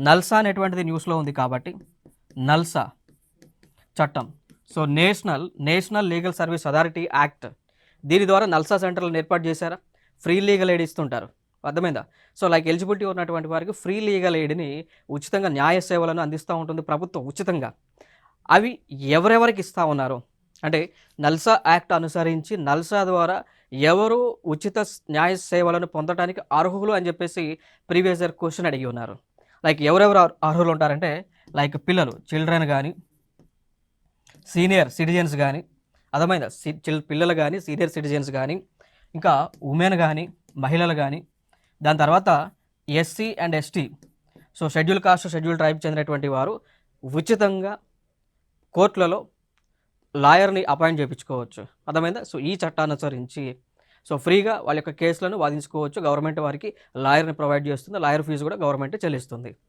NALSA అనేటువంటిది న్యూస్లో ఉంది కాబట్టి నల్సా చట్టం. So national legal service authority act, దీని ద్వారా నల్సా సెంటర్లను ఏర్పాటు చేశారా? ఫ్రీ లీగల్ ఎయిడ్ ఇస్తుంటారు, అర్థమైందా? సో లైక్ ఎలిజిబిలిటీ ఉన్నటువంటి వారికి ఫ్రీ లీగల్ ఎయిడ్ని ఉచితంగా న్యాయ సేవలను అందిస్తూ ఉంటుంది ప్రభుత్వం ఉచితంగా. అవి ఎవరెవరికి ఇస్తూ ఉన్నారు అంటే నల్సా యాక్ట్ అనుసరించి నల్సా ద్వారా ఎవరు ఉచిత న్యాయ సేవలను పొందడానికి అర్హులు అని చెప్పేసి ప్రీవియస్ ఇయర్ క్వశ్చన్ అడిగి ఉన్నారు. లైక్ ఎవరెవరు అర్హులు ఉంటారంటే లైక్ పిల్లలు, చిల్డ్రన్ కానీ, సీనియర్ సిటిజన్స్ కానీ, అర్థమైందా? పిల్లలు కానీ, సీనియర్ సిటిజన్స్ కానీ, ఇంకా ఉమెన్ కానీ, మహిళలు కానీ, దాని తర్వాత SC and ST, so schedule caste schedule tribe చెందినటువంటి వారు ఉచితంగా కోర్టులలో లాయర్ని అపాయింట్ చేయించుకోవచ్చు, అర్థమైందా? సో ఈ చట్టాన్ని అనుసరించి సో ఫ్రీగా వాళ్ళ యొక్క కేసులను వాదించుకోవచ్చు. గవర్నమెంట్ వారికి లాయర్ని ప్రొవైడ్ చేస్తుంది, లాయర్ ఫీజు కూడా గవర్నమెంట్ చెల్లిస్తుంది.